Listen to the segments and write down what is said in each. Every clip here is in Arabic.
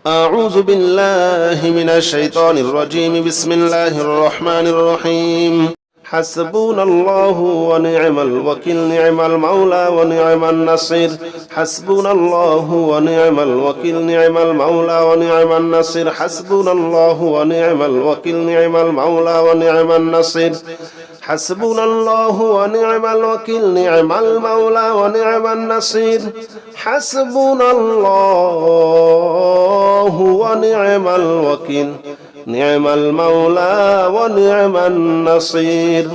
أعوذ بالله من الشيطان الرجيم بسم الله الرحمن الرحيم حسبنا الله ونعم الوكيل نعم المولى ونعم النصير حسبنا الله ونعم الوكيل نعم المولى ونعم النصير حسبنا الله ونعم الوكيل نعم المولى ونعم النصير حسبنا الله ونعم الوكيل نعم المولى ونعم النصير حسبنا الله ونعم الوكيل نعم المولى ونعم النصير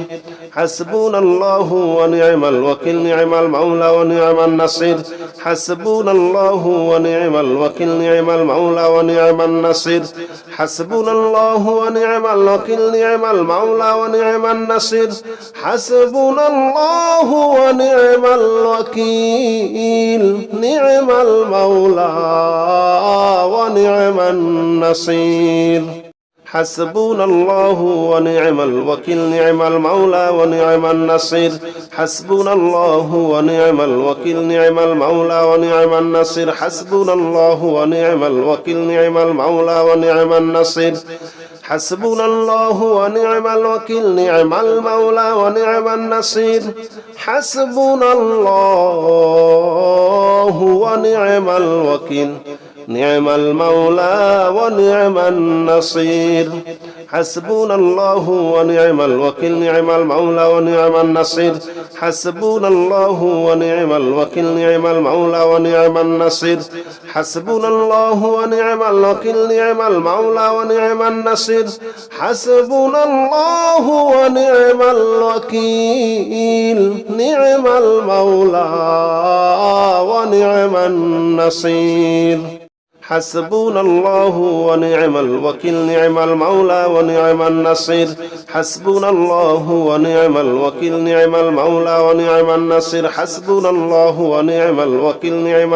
حسبنا الله ونعم الوكيل نعم المولى ونعم النصير حسبنا الله ونعم الوكيل نعم المولى ونعم النصير حسبنا الله ونعم الوكيل نعم المولى ونعم النصير حسبنا الله ونعم الوكيل نعم المولى ونعم النصير حسبنا الله ونعم الوكيل نعم المولى ونعم النصير حسبنا الله ونعم الوكيل نعم المولى ونعم النصير حسبنا الله ونعم الوكيل نعم المولى ونعم النصير حسبنا الله ونعم الوكيل نعم المولى ونعم النصير حسبنا الله ونعم الوكيل نعم المولى ونعم النصير حسبنا الله ونعم الوكيل نعم المولى ونعم النصير حسبنا الله ونعم الوكيل نعم المولى ونعم النصير حسبنا الله ونعم الوكيل نعم المولى ونعم النصير حسبنا الله ونعم الوكيل نعم المولى ونعم النصير حسبنا الله ونعم الوكيل نعم المولى ونعم النصير حسبنا الله ونعم الوكيل نعم المولى ونعم النصير حسبنا الله ونعم الوكيل نعم المولى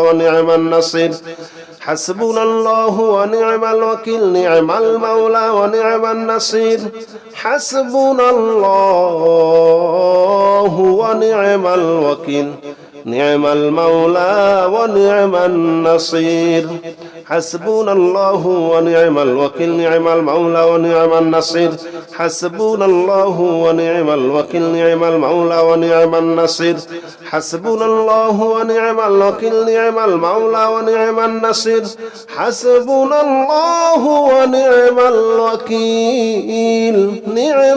ونعم النصير حسبنا الله ونعم الوكيل نعم المولى ونعم النصير حسبنا الله ونعم الوكيل نعم المولى ونعم النصير حسبنا الله ونعم الوكيل نعم المولى ونعم النصير حسبنا الله ونعم الوكيل نعم المولى ونعم النصير حسبنا الله ونعم الوكيل نعم المولى ونعم النصير حسبنا الله ونعم الوكيل نعم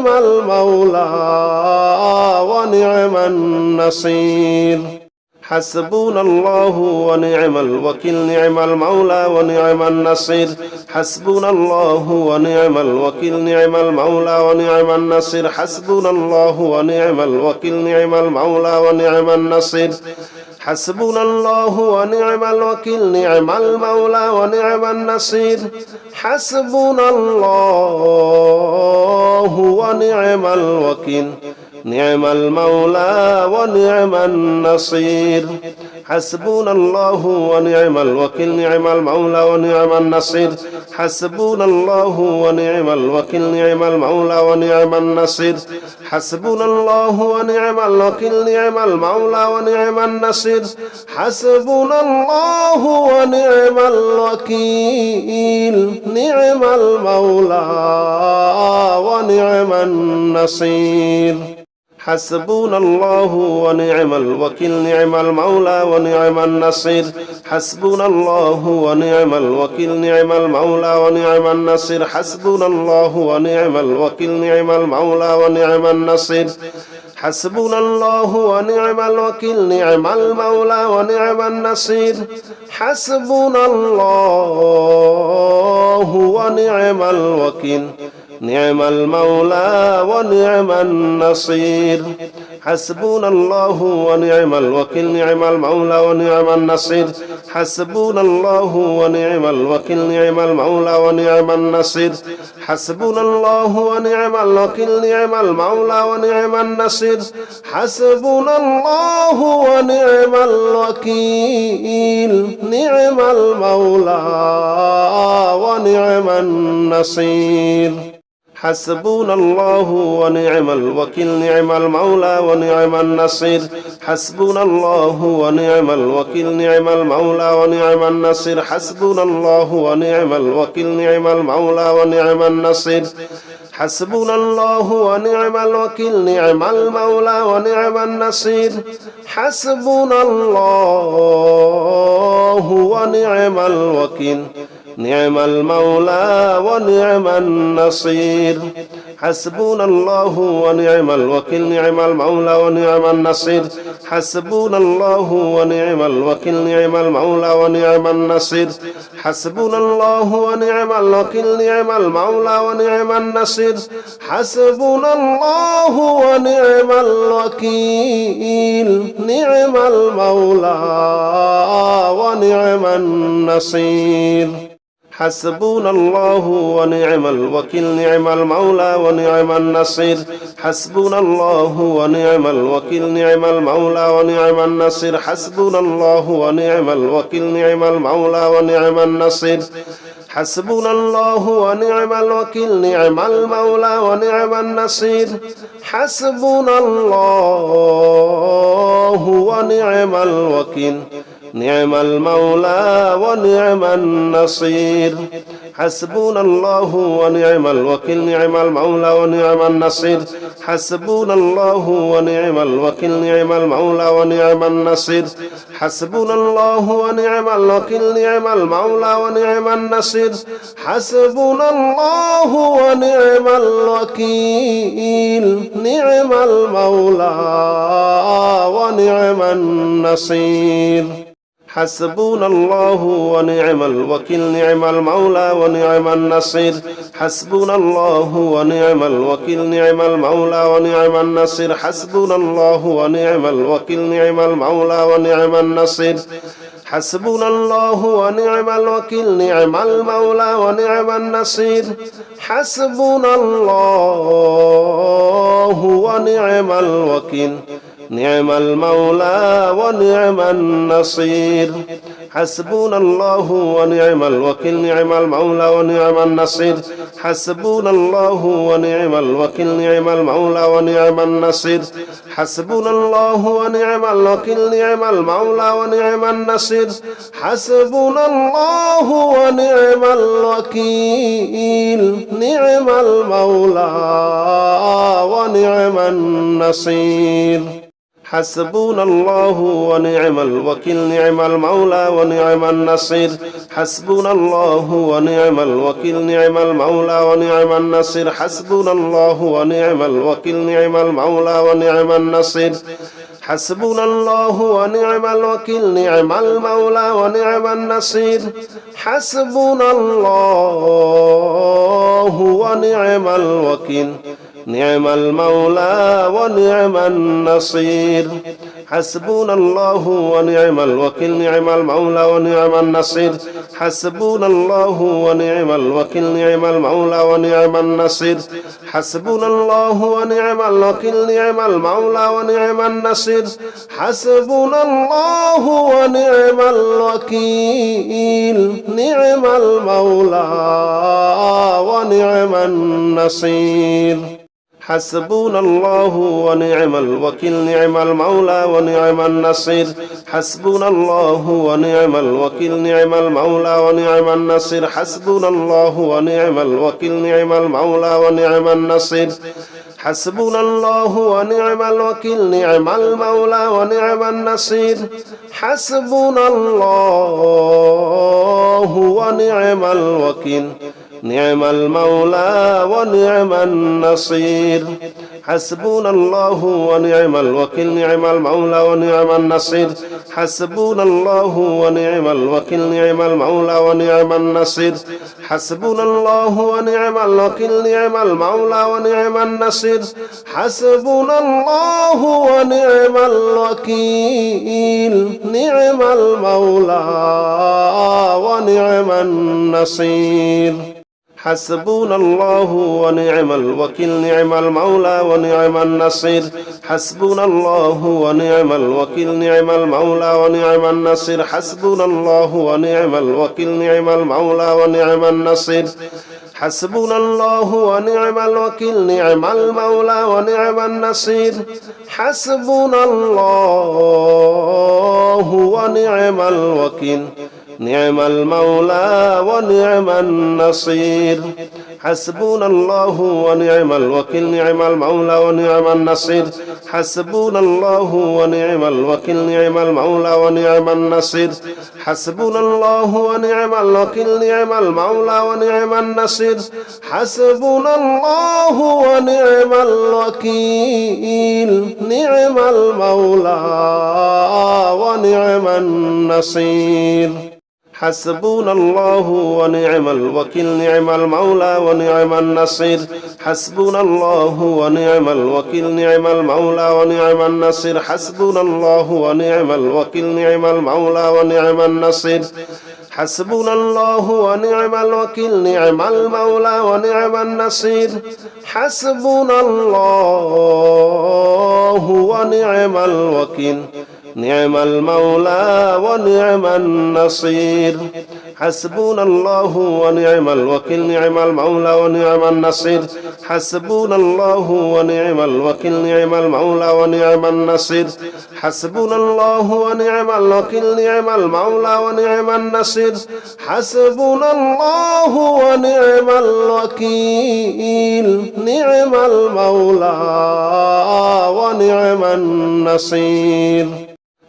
المولى ونعم النصير حسبنا الله ونعم الوكيل نعم المولى ونعم النصير حسبنا الله ونعم الوكيل نعم المولى ونعم النصير حسبنا الله ونعم الوكيل نعم المولى ونعم النصير حسبنا الله ونعم الوكيل نعم المولى ونعم النصير حسبنا الله ونعم الوكيل نعم المولى ونعم النصير حسبنا الله ونعم الوكيل نعم المولى ونعم النصير حسبنا الله ونعم الوكيل نعم المولى ونعم النصير حسبنا الله ونعم الوكيل نعم المولى ونعم النصير حسبنا الله ونعم الوكيل نعم المولى ونعم النصير حسبنا الله ونعم الوكيل نعم المولى ونعم النصير حسبنا الله ونعم الوكيل نعم المولى ونعم النصير حسبنا الله ونعم الوكيل نعم المولى ونعم النصير حسبنا الله ونعم الوكيل نعم المولى ونعم النصير حسبنا الله ونعم الوكيل نعم المولى ونعم النصير حسبنا الله ونعم الوكيل نعم المولى ونعم النصير حسبنا الله ونعم الوكيل نعم المولى ونعم النصير حسبنا الله ونعم الوكيل نعم المولى ونعم النصير حسبنا الله ونعم الوكيل نعم المولى ونعم النصير حسبنا الله ونعم الوكيل نعم المولى ونعم النصير حسبنا الله ونعم الوكيل نعم المولى ونعم النصير حسبنا الله ونعم الوكيل نعم المولى ونعم النصير حسبنا الله ونعم الوكيل نعم المولى ونعم النصير حسبنا الله ونعم الوكيل نعم المولى ونعم النصير حسبنا الله ونعم الوكيل نعم المولى ونعم النصير حسبنا الله ونعم الوكيل نعم المولى ونعم النصير حسبنا الله ونعم الوكيل نعم المولى ونعم النصير حسبنا الله ونعم الوكيل نعم المولى ونعم النصير حسبنا الله ونعم الوكيل نعم المولى ونعم النصير حسبنا الله ونعم الوكيل نعم المولى ونعم النصير حسبنا الله ونعم الوكيل نعم المولى ونعم النصير حسبنا الله ونعم الوكيل نعم المولى ونعم النصير حسبنا الله ونعم الوكيل نعم المولى ونعم النصير حسبنا الله ونعم الوكيل نعم المولى ونعم النصير حسبنا الله ونعم الوكيل نعم المولى ونعم النصير حسبنا الله ونعم الوكيل نعم المولى ونعم النصير حسبنا الله ونعم الوكيل نعم المولى ونعم النصير حسبنا الله ونعم الوكيل نعم المولى ونعم النصير حسبنا الله ونعم الوكيل نعم المولى ونعم النصير حسبنا الله ونعم الوكيل نعم المولى ونعم النصير حسبنا الله ونعم الوكيل نعم المولى ونعم النصير حسبنا الله ونعم الوكيل نعم المولى ونعم النصير حسبنا الله ونعم الوكيل نعم المولى ونعم النصير حسبنا الله ونعم الوكيل نعم المولى ونعم النصير حسبنا الله ونعم الوكيل نعم المولى ونعم النصير حسبنا الله ونعم الوكيل نعم المولى ونعم النصير حسبنا الله ونعم الوكيل نعم المولى ونعم النصير حسبنا الله ونعم الوكيل نعم المولى ونعم النصير حسبنا الله ونعم الوكيل نعم المولى ونعم النصير حسبنا الله ونعم الوكيل نعم المولى ونعم النصير حسبنا الله ونعم الوكيل نعم المولى ونعم النصير حسبنا الله ونعم الوكيل نعم المولى ونعم النصير حسبنا الله ونعم الوكيل نعم المولى ونعم النصير حسبنا الله ونعم الوكيل نعم المولى ونعم النصير حسبنا الله ونعم الوكيل نعم المولى ونعم النصير حسبنا الله ونعم الوكيل نعم المولى ونعم النصير حسبنا الله ونعم الوكيل نعم المولى ونعم النصير حسبنا الله ونعم الوكيل نعم المولى ونعم النصير حسبنا الله ونعم الوكيل نعم المولى ونعم النصير حسبنا الله ونعم الوكيل نعم المولى ونعم النصير حسبنا الله ونعم الوكيل نعم المولى ونعم النصير حسبنا الله ونعم الوكيل نعم المولى ونعم النصير حسبنا الله ونعم الوكيل نعم المولى ونعم النصير حسبنا الله ونعم الوكيل نعم المولى ونعم النصير حسبنا الله ونعم الوكيل نعم المولى ونعم النصير حسبنا الله ونعم الوكيل نعم المولى ونعم النصير حسبنا الله ونعم الوكيل نعم المولى ونعم النصير حسبنا الله ونعم الوكيل نعم المولى ونعم النصير حسبنا الله ونعم الوكيل نعم المولى ونعم النصير حسبنا الله ونعم الوكيل نعم المولى ونعم النصير حسبنا الله ونعم الوكيل نعم المولى ونعم النصير حسبنا الله ونعم الوكيل نعم المولى ونعم النصير حسبنا الله ونعم الوكيل نعم المولى ونعم النصير حسبنا الله ونعم الوكيل نعم المولى ونعم النصير حسبنا الله ونعم الوكيل نعم المولى ونعم النصير حسبنا الله ونعم الوكيل نعم المولى ونعم النصير حسبنا الله ونعم الوكيل نعم المولى ونعم النصير حسبنا الله ونعم الوكيل نعم المولى ونعم النصير حسبنا الله ونعم الوكيل نعم المولى ونعم النصير حسبنا الله ونعم الوكيل نعم المولى ونعم النصير حسبنا الله ونعم الوكيل نعم المولى ونعم النصير حسبنا الله ونعم الوكيل نعم المولى ونعم النصير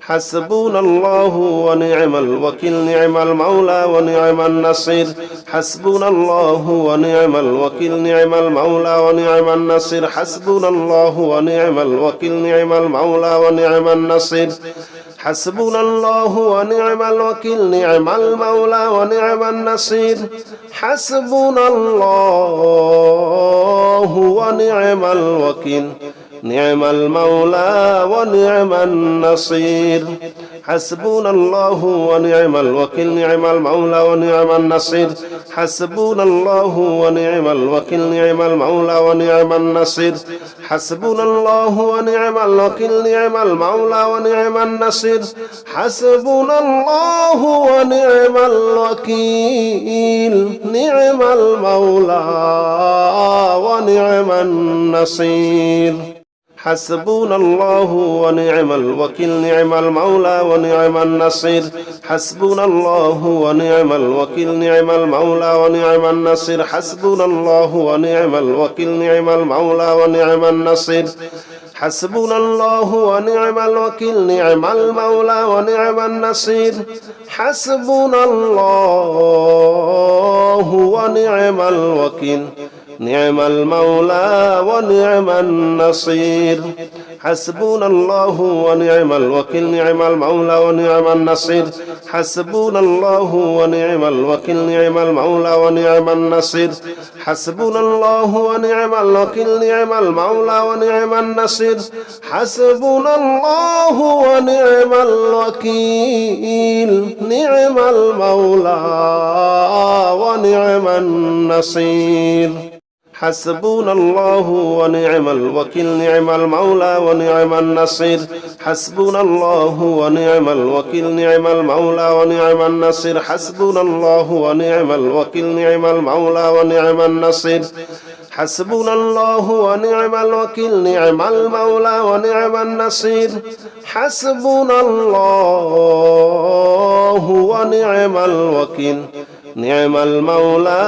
حسبنا الله ونعم الوكيل نعم المولى ونعم النصير حسبنا الله ونعم الوكيل نعم المولى ونعم النصير حسبنا الله ونعم الوكيل نعم المولى ونعم النصير حسبنا الله ونعم الوكيل نعم المولى ونعم النصير حسبنا الله ونعم الوكيل نعم المولى ونعم النصير حسبنا الله ونعم الوكيل نعم المولى ونعم النصير حسبنا الله ونعم الوكيل نعم المولى ونعم النصير حسبنا الله ونعم الوكيل نعم المولى ونعم النصير حسبنا الله ونعم الوكيل نعم المولى ونعم النصير حسبنا الله ونعم الوكيل نعم المولى ونعم النصير حسبنا الله ونعم الوكيل نعم المولى ونعم النصير حسبنا الله ونعم الوكيل نعم المولى ونعم النصير حسبنا الله ونعم الوكيل نعم المولى ونعم النصير حسبنا الله ونعم الوكيل نعم المولى ونعم النصير حسبنا الله ونعم الوكيل نعم المولى ونعم النصير حسبنا الله ونعم الوكيل نعم المولى ونعم النصير حسبنا الله ونعم الوكيل نعم المولى ونعم النصير حسبنا الله ونعم الوكيل نعم المولى ونعم النصير حسبنا الله ونعم الوكيل نعم المولى ونعم النصير حسبنا الله ونعم الوكيل نعم المولى ونعم النصير حسبنا الله ونعم الوكيل نعم المولى ونعم النصير حسبنا الله ونعم الوكيل نعم المولى ونعم النصير حسبنا الله ونعم الوكيل نعم المولى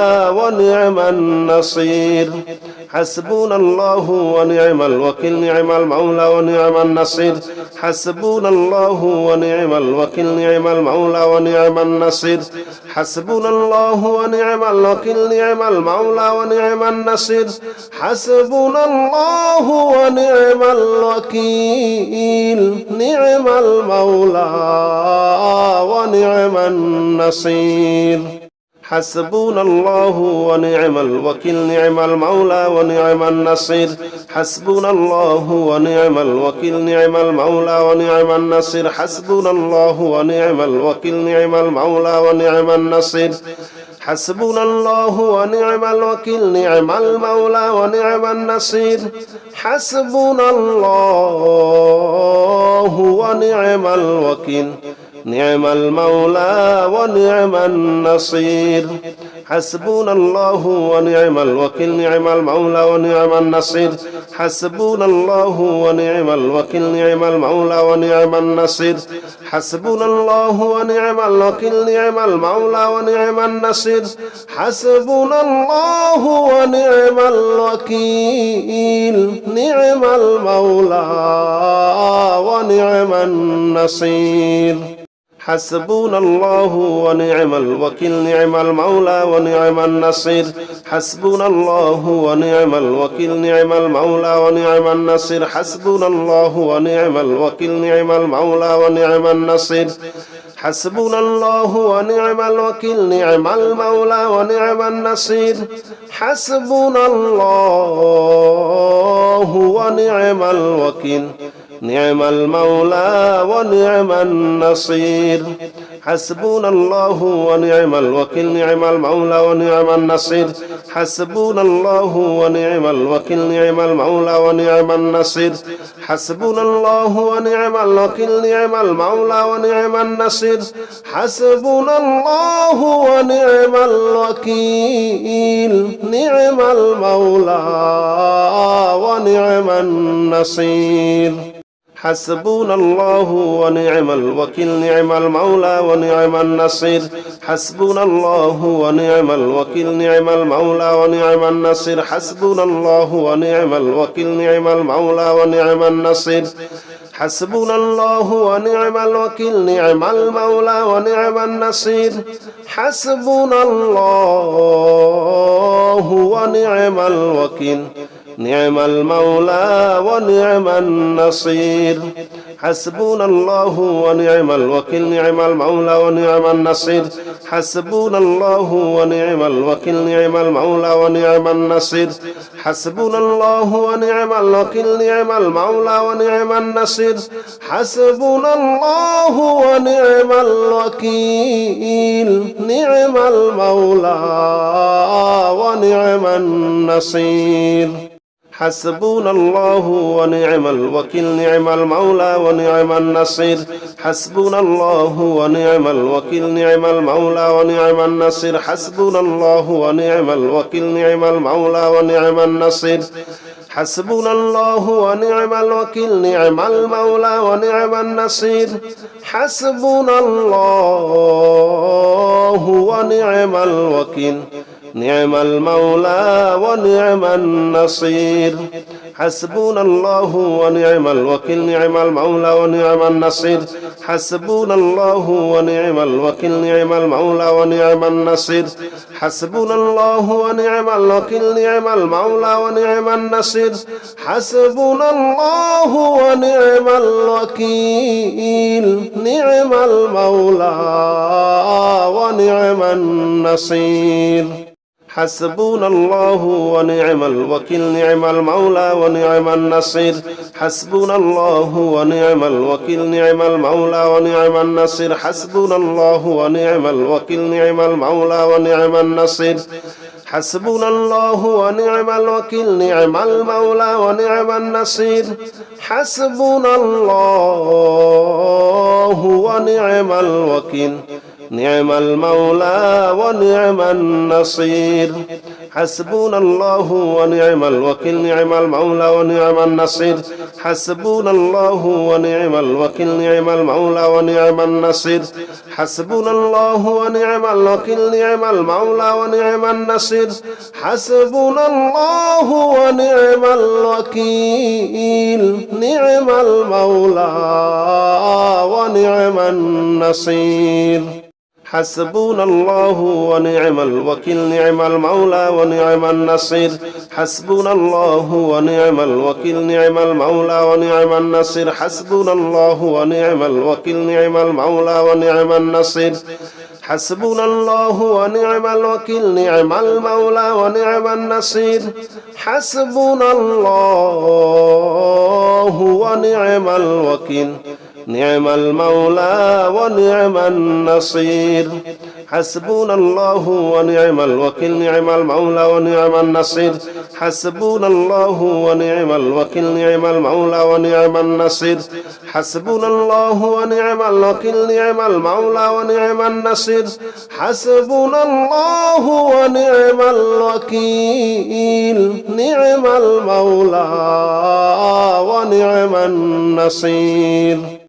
ونعم النصير حسبنا الله ونعم الوكيل نعم المولى ونعم النصير حسبنا الله ونعم الوكيل نعم المولى ونعم النصير حسبنا الله ونعم الوكيل نعم المولى ونعم النصير حسبنا الله ونعم الوكيل نعم المولى ونعم النصير حسبنا الله ونعم الوكيل نعم المولى ونعم النصير حسبنا الله ونعم الوكيل نعم المولى ونعم النصير حسبنا الله ونعم الوكيل نعم المولى ونعم النصير حسبنا الله ونعم الوكيل نعم المولى ونعم النصير حسبنا الله ونعم الوكيل نعم المولى ونعم النصير حسبنا الله ونعم الوكيل نعم المولى ونعم النصير حسبنا الله ونعم الوكيل نعم المولى ونعم النصير حسبنا الله ونعم الوكيل نعم المولى ونعم النصير حسبنا الله ونعم الوكيل نعم المولى ونعم النصير حسبنا الله ونعم الوكيل نعم المولى ونعم النصير حسبنا الله ونعم الوكيل نعم المولى ونعم النصير حسبنا الله ونعم الوكيل نعم المولى ونعم النصير حسبنا الله ونعم الوكيل نعم المولى ونعم النصير حسبنا الله ونعم الوكيل نعم المولى ونعم النصير حسبنا الله ونعم الوكيل نعم المولى ونعم النصير حسبنا الله ونعم الوكيل نعم المولى ونعم النصير حسبنا الله ونعم الوكيل نعم المولى ونعم النصير حسبنا الله ونعم الوكيل نعم المولى ونعم النصير حسبنا الله ونعم الوكيل نعم المولى ونعم النصير حسبنا الله ونعم الوكيل نعم المولى ونعم النصير حسبنا الله ونعم الوكيل نعم المولى ونعم النصير حسبنا الله ونعم الوكيل نعم المولى ونعم النصير حسبنا الله ونعم الوكيل نعم المولى ونعم النصير حسبنا الله ونعم الوكيل نعم المولى ونعم النصير حسبنا الله ونعم الوكيل نعم المولى ونعم النصير حسبنا الله ونعم الوكيل نعم المولى ونعم النصير حسبنا الله ونعم الوكيل نعم المولى ونعم النصير حسبنا الله ونعم الوكيل نعم المولى ونعم النصير حسبنا الله ونعم الوكيل نعم المولى ونعم النصير حسبنا الله ونعم الوكيل نعم المولى ونعم النصير حسبنا الله ونعم الوكيل نعم المولى ونعم النصير حسبنا الله ونعم الوكيل نعم المولى ونعم النصير حسبنا الله ونعم الوكيل نعم المولى ونعم النصير حسبنا الله ونعم الوكيل نعم المولى ونعم النصير حسبنا الله ونعم الوكيل نعم المولى ونعم النصير حسبنا الله ونعم الوكيل نعم المولى ونعم النصير حسبنا الله ونعم الوكيل نعم المولى ونعم النصير حسبنا الله ونعم الوكيل نعم المولى ونعم النصير حسبنا الله ونعم الوكيل نعم المولى ونعم النصير حسبنا الله ونعم الوكيل نعم المولى ونعم النصير حسبنا الله ونعم الوكيل نعم المولى ونعم النصير حسبنا الله ونعم الوكيل نعم المولى ونعم النصير حسبنا الله ونعم الوكيل نعم المولى ونعم النصير حسبنا الله ونعم الوكيل نعم المولى ونعم النصير حسبنا الله ونعم الوكيل نعم المولى ونعم النصير حسبنا الله ونعم الوكيل نعم المولى ونعم النصير حسبنا الله ونعم الوكيل نعم المولى ونعم النصير حسبنا الله ونعم الوكيل نعم المولى ونعم النصير حسبنا الله ونعم الوكيل نعم المولى ونعم النصير حسبنا الله ونعم الوكيل نعم المولى ونعم النصير حسبنا الله ونعم الوكيل نعم المولى ونعم النصير حسبنا الله ونعم الوكيل نعم المولى ونعم النصير حسبنا الله ونعم الوكيل نعم المولى ونعم النصير حسبنا الله ونعم الوكيل نعم المولى ونعم النصير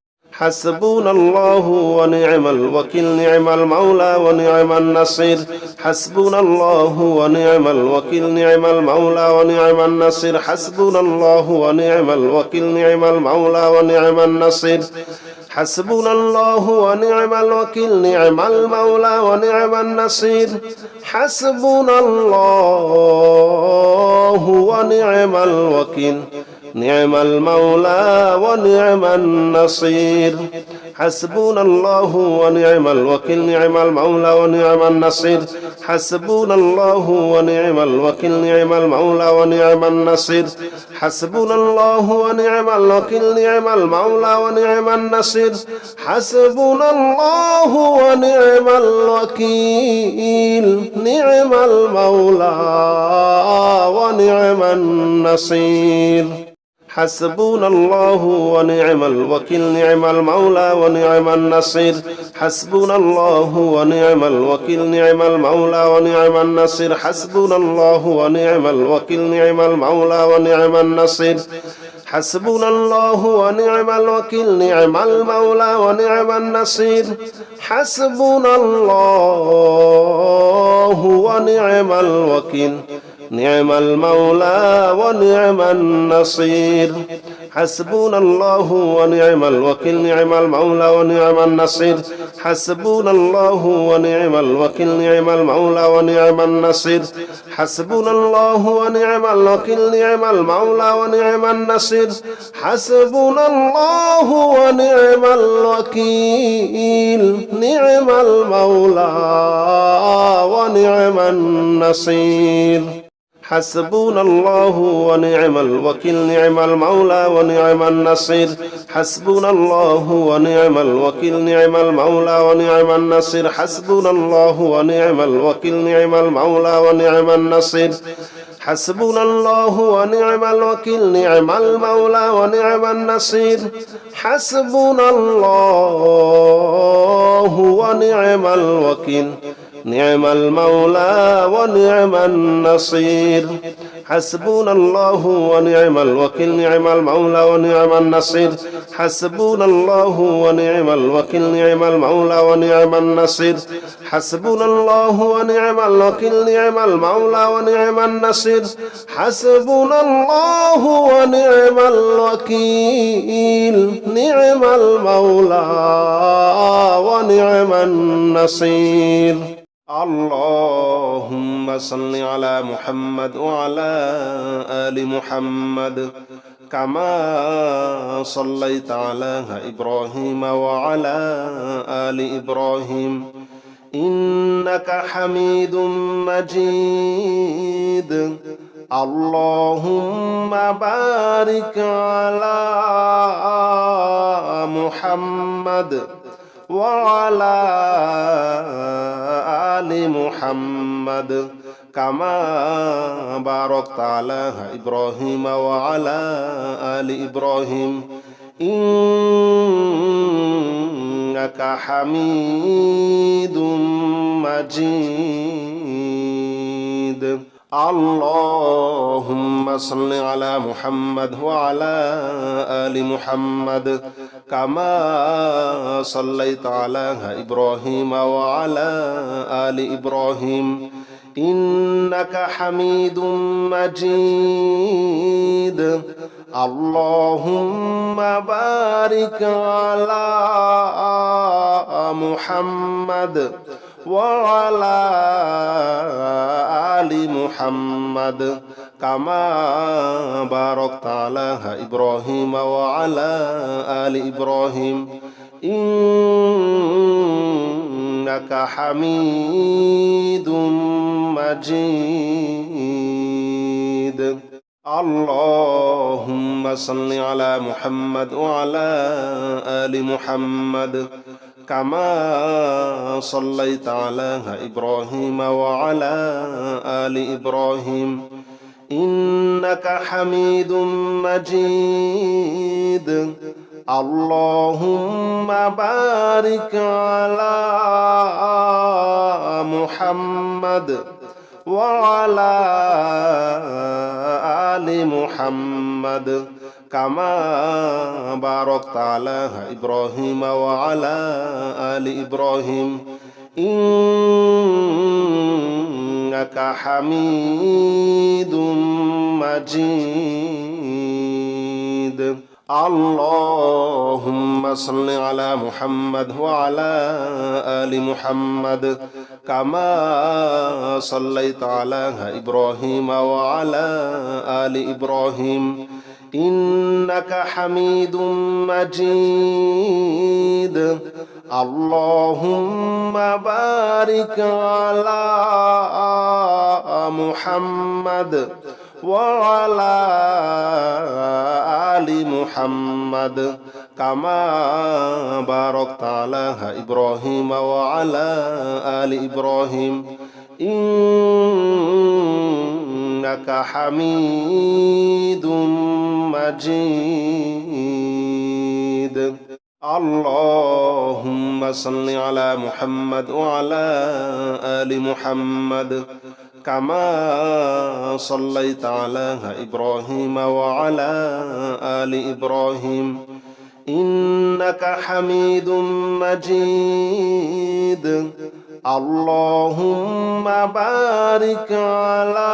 حسبنا الله ونعم الوكيل نعم المولى ونعم النصير حسبنا الله ونعم الوكيل نعم المولى ونعم النصير حسبنا الله ونعم الوكيل نعم المولى ونعم النصير حسبنا الله ونعم الوكيل نعم المولى ونعم النصير حسبنا الله ونعم الوكيل نعم المولى ونعم النصير حسبنا الله ونعم الوكيل نعم المولى ونعم النصير حسبنا الله ونعم الوكيل نعم المولى ونعم النصير حسبنا الله ونعم الوكيل نعم المولى ونعم النصير حسبنا الله ونعم الوكيل نعم المولى ونعم النصير حسبنا الله ونعم الوكيل نعم المولى ونعم النصير حسبنا الله ونعم الوكيل نعم المولى ونعم النصير حسبنا الله ونعم الوكيل نعم المولى ونعم النصير حسبنا الله ونعم الوكيل نعم المولى ونعم النصير حسبنا الله ونعم الوكيل نعم المولى ونعم النصير حسبنا الله ونعم الوكيل نعم المولى ونعم النصير حسبنا الله ونعم الوكيل نعم المولى ونعم النصير حسبنا الله ونعم الوكيل نعم المولى ونعم النصير حسبنا الله ونعم الوكيل نعم المولى ونعم النصير حسبنا الله ونعم الوكيل نعم المولى ونعم النصير حسبنا الله ونعم الوكيل نعم المولى ونعم النصير حسبنا الله ونعم الوكيل نعم المولى ونعم النصير حسبنا الله ونعم الوكيل نعم المولى ونعم النصير حسبنا الله ونعم الوكيل نعم المولى ونعم النصير حسبنا الله ونعم الوكيل نعم المولى ونعم النصير حسبنا الله ونعم الوكيل نعم المولى ونعم النصير حسبنا الله ونعم الوكيل نعم المولى ونعم النصير حسبنا الله ونعم الوكيل نعم المولى ونعم النصير اللهم صل على محمد وعلى آل محمد كما صليت على إبراهيم وعلى آل إبراهيم إنك حميد مجيد اللهم بارك على محمد وعلى آل محمد كما باركت على إبراهيم وعلى آل إبراهيم إنك حميد مجيد اللهم صل على محمد وعلى آل محمد كما صليت على إبراهيم وعلى آل إبراهيم إنك حميد مجيد اللهم بارك على محمد وعلى آل محمد كما باركت على إبراهيم وعلى آل إبراهيم إنك حميد مجيد اللهم صل على محمد وعلى آل محمد كما صليت على إبراهيم وعلى آل إبراهيم إنك حميد مجيد اللهم بارك على محمد وعلى آل محمد كما باركت على إبراهيم وعلى آل إبراهيم إنك حميد مجيد اللهم صل على محمد وعلى آل محمد كما صليت على إبراهيم وعلى آل إبراهيم إنك حميد مجيد اللهم بارك على محمد وعلى آل محمد كما باركت على إبراهيم وعلى آل إبراهيم إنك حميد مجيد اللهم صل على محمد وعلى آل محمد كما صليت على إبراهيم وعلى آل إبراهيم إنك حميد مجيد اللهم بارك على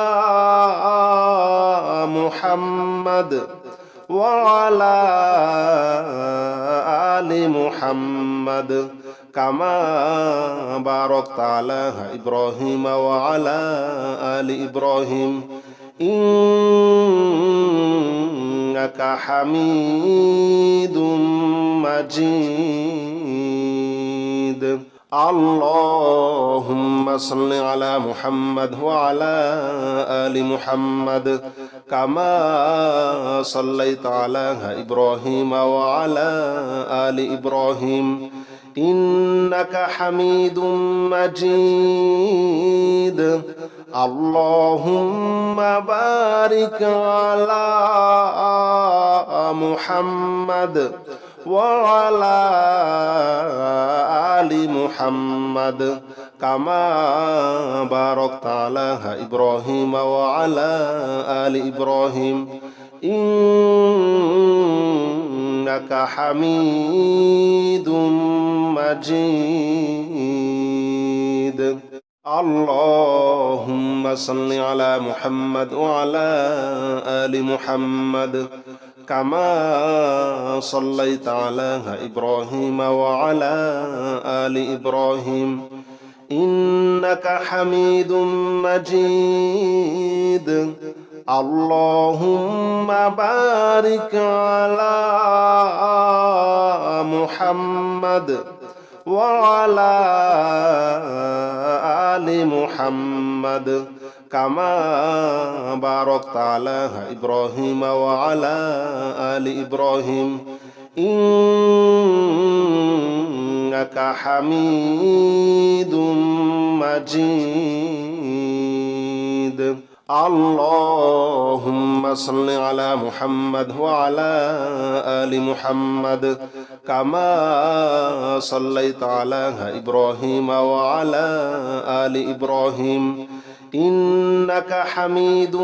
محمد وعلى آل محمد كما باركت على إبراهيم وعلى آل إبراهيم إنك حميد مجيد اللهم صل على محمد وعلى آل محمد كما صليت على إبراهيم وعلى آل إبراهيم إنك حميد مجيد اللهم بارك على محمد وعلى آل محمد كما باركت على إبراهيم وعلى آل إبراهيم إنك حميد مجيد اللهم صل على محمد وعلى آل محمد كما صليت على إبراهيم وعلى آل إبراهيم إنك حميد مجيد اللهم بارك على محمد وعلى آل محمد كما باركت على إبراهيم وعلى آل إبراهيم إنك حميد مجيد اللهم صل على محمد وعلى آل محمد كما صليت على إبراهيم وعلى آل إبراهيم إنك حميد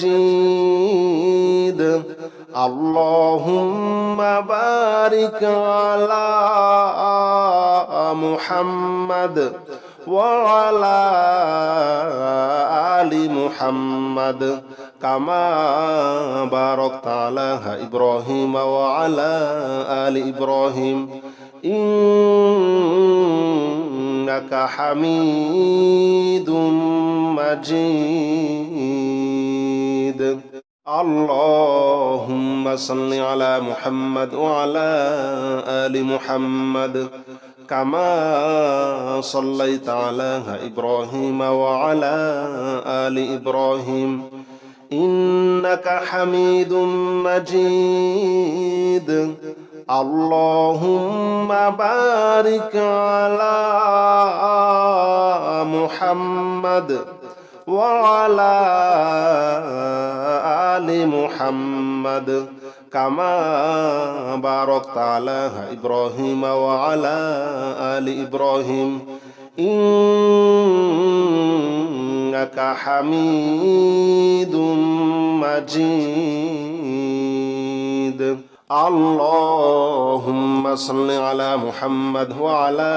مجيد اللهم بارك على محمد وعلى آل محمد كما باركت على إبراهيم وعلى آل إبراهيم إنك حميد مجيد اللهم صل على محمد وعلى آل محمد كما صليت على إبراهيم وعلى آل إبراهيم إنك حميد مجيد اللهم بارك على محمد وعلى آل محمد كما باركت على إبراهيم وعلى آل إبراهيم إنك حميد مجيد اللهم صل على محمد وعلى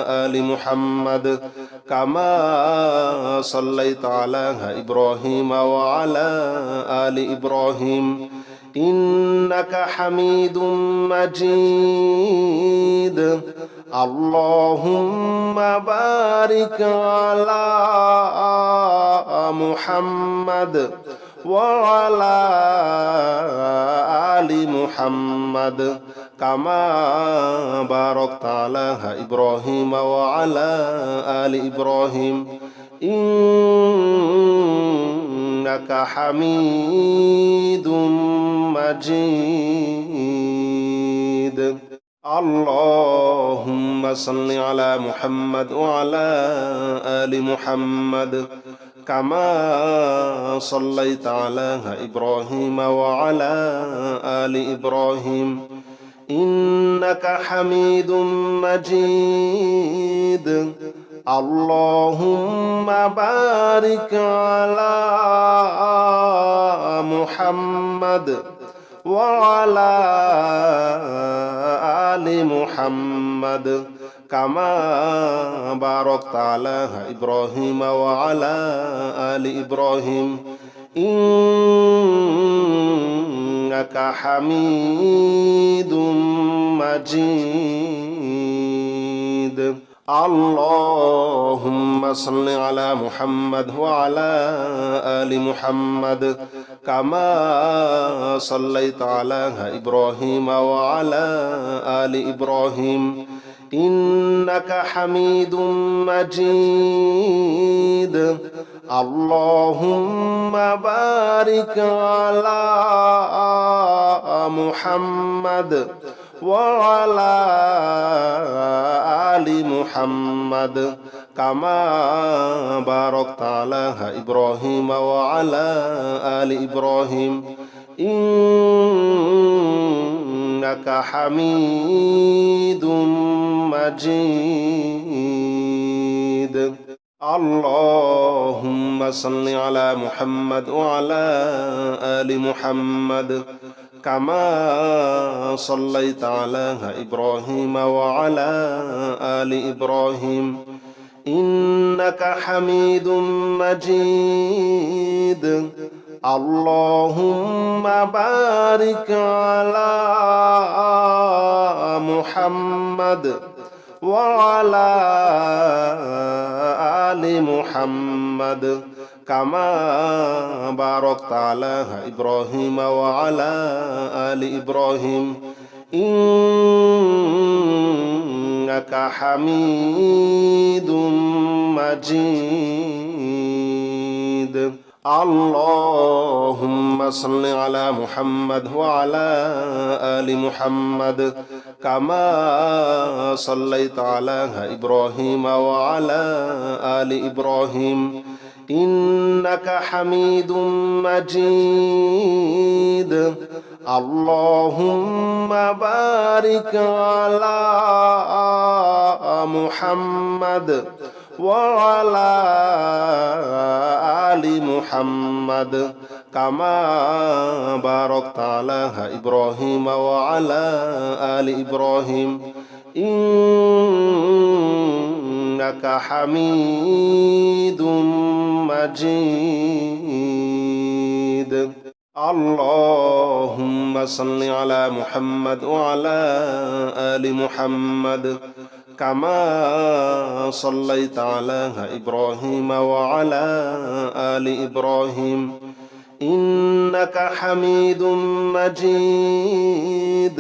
آل محمد كما صليت على إبراهيم وعلى آل إبراهيم إنك حميد مجيد اللهم بارك على محمد وعلى آل محمد كما باركت على إبراهيم وعلى آل إبراهيم إنك حميد مجيد اللهم صل على محمد وعلى آل محمد كما صليت على إبراهيم وعلى آل إبراهيم إنك حميد مجيد اللهم بارك على محمد وعلى آل محمد كما باركت على إبراهيم وعلى آل إبراهيم إنك حميد مجيد اللهم صل على محمد وعلى آل محمد كما صليت على إبراهيم وعلى آل إبراهيم إنك حميد مجيد اللهم بارك على محمد وعلى آل محمد كما باركت على إبراهيم وعلى آل إبراهيم إنك حميد مجيد اللهم صل على محمد وعلى آل محمد كما صليت على إبراهيم وعلى آل إبراهيم إنك حميد مجيد اللهم بارك على محمد وعلى آل محمد كما باركت على إبراهيم وعلى آل إبراهيم إنك حميد مجيد اللهم صل على محمد وعلى آل محمد كما صليت على إبراهيم وعلى آل إبراهيم إنك حميد مجيد اللهم بارك على محمد وعلى آل محمد كما باركت على إبراهيم وعلى آل إبراهيم إنك حميد مجيد اللهم صل على محمد وعلى آل محمد كما صليت على إبراهيم وعلى آل إبراهيم إنك حميد مجيد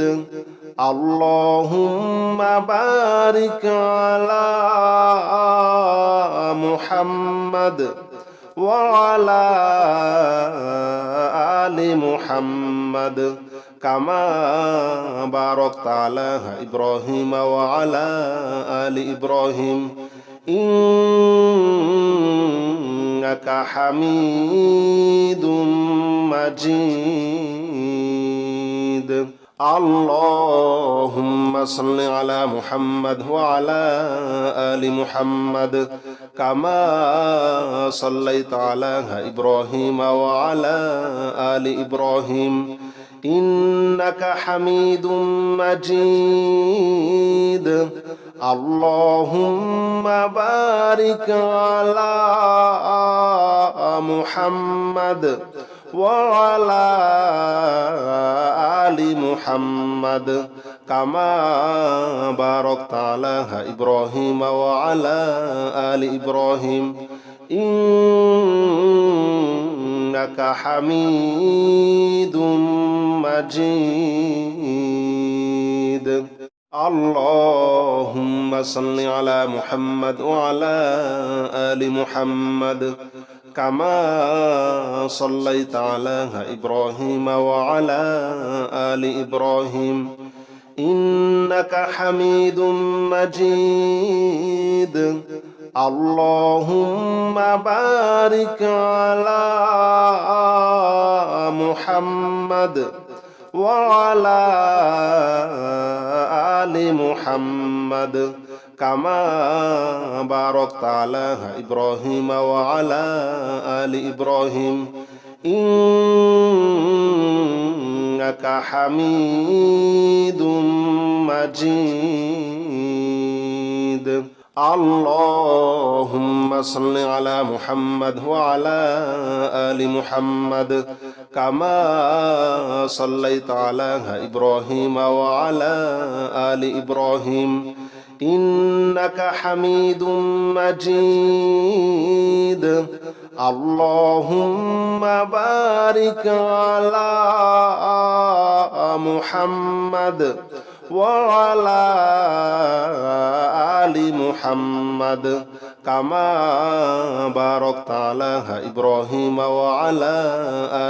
اللهم بارك على محمد وعلى آل محمد كما باركت على إبراهيم وعلى آل إبراهيم إنك حميد مجيد اللهم صل على محمد وعلى آل محمد كما صليت على إبراهيم وعلى آل إبراهيم إنك حميد مجيد اللهم بارك على محمد وعلى آل محمد كما باركت على إبراهيم وعلى آل إبراهيم إنك حميد مجيد اللهم صل على محمد وعلى آل محمد كما صليت على إبراهيم وعلى آل إبراهيم إنك حميد مجيد اللهم بارك على محمد وعلى آل محمد كما باركت على إبراهيم وعلى آل إبراهيم إنك حميد مجيد اللهم صل على محمد وعلى آل محمد كما صليت على إبراهيم وعلى آل إبراهيم إنك حميد مجيد اللهم بارك على محمد وعلى آل محمد كما باركت على إبراهيم وعلى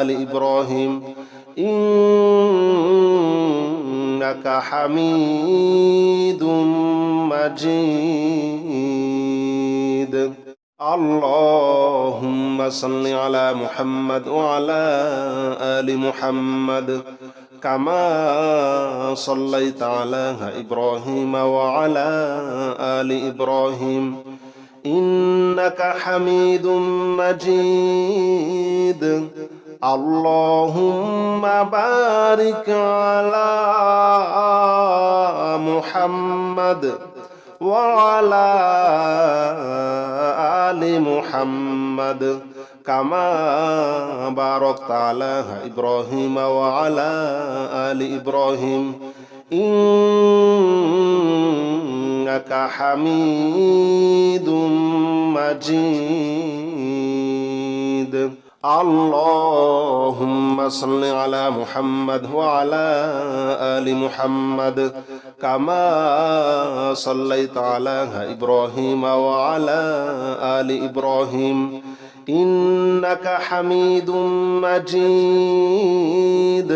آل إبراهيم إنك حميد مجيد اللهم صل على محمد وعلى آل محمد كما صليت على إبراهيم وعلى آل إبراهيم إنك حميد مجيد اللهم بارك على محمد وعلى آل محمد كما باركت على إبراهيم وعلى آل إبراهيم إنك حميد مجيد اللهم صل على محمد وعلى آل محمد كما صليت على إبراهيم وعلى آل إبراهيم إنك حميد مجيد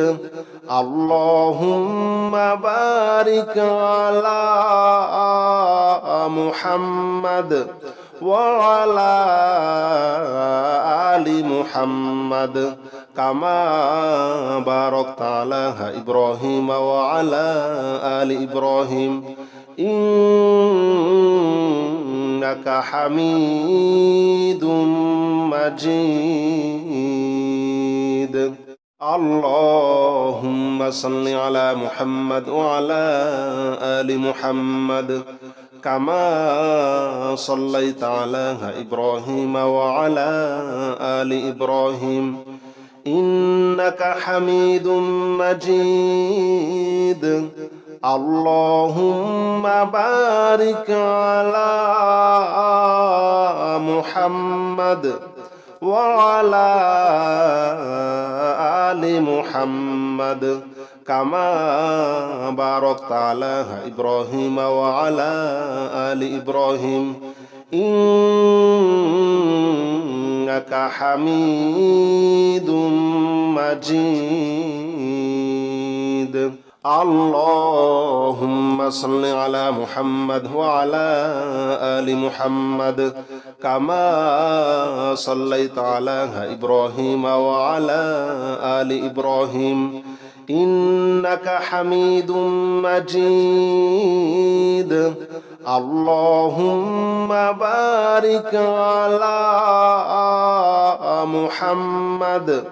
اللهم بارك على محمد وعلى آل محمد كما باركت على إبراهيم وعلى آل إبراهيم إنك حميد مجيد اللهم صل على محمد وعلى آل محمد كما صليت على إبراهيم وعلى آل إبراهيم إنك حميد مجيد اللهم بارك على محمد وعلى آل محمد كما باركت على إبراهيم وعلى آل إبراهيم إنك إنك حميد مجيد اللهم صل على محمد وعلى آل محمد كما صليت على إبراهيم وعلى آل إبراهيم إنك حميد مجيد اللهم بارك على محمد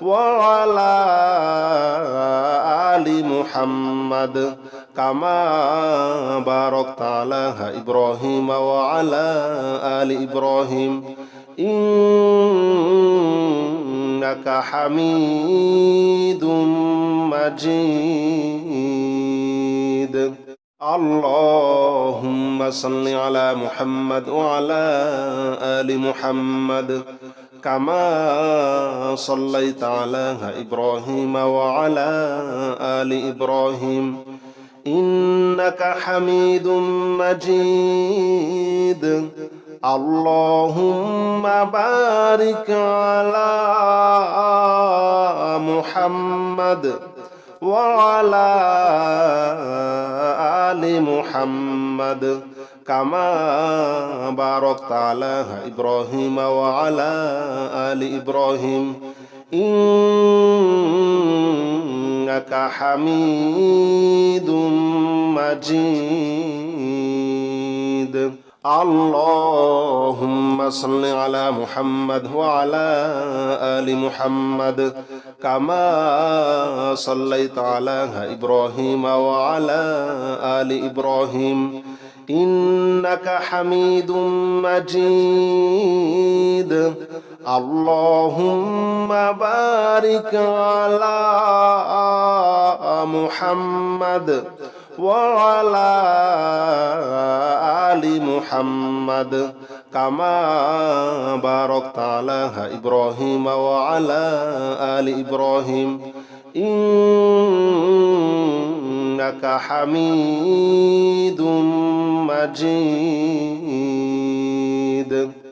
وعلى آل محمد كما باركت على إبراهيم وعلى آل إبراهيم إنك حميد مجيد اللهم صل على محمد وعلى آل محمد كما صليت على إبراهيم وعلى آل إبراهيم إنك حميد مجيد اللهم بارك على محمد وعلى آل محمد كما باركت على إبراهيم وعلى آل إبراهيم إنك حميد مجيد اللهم صل على محمد وعلى آل محمد كما صليت على إبراهيم وعلى آل إبراهيم إنك حميد مجيد اللهم بارك على محمد وعلى آل محمد كما باركت على إبراهيم وعلى آل إبراهيم إنك حميد مجيد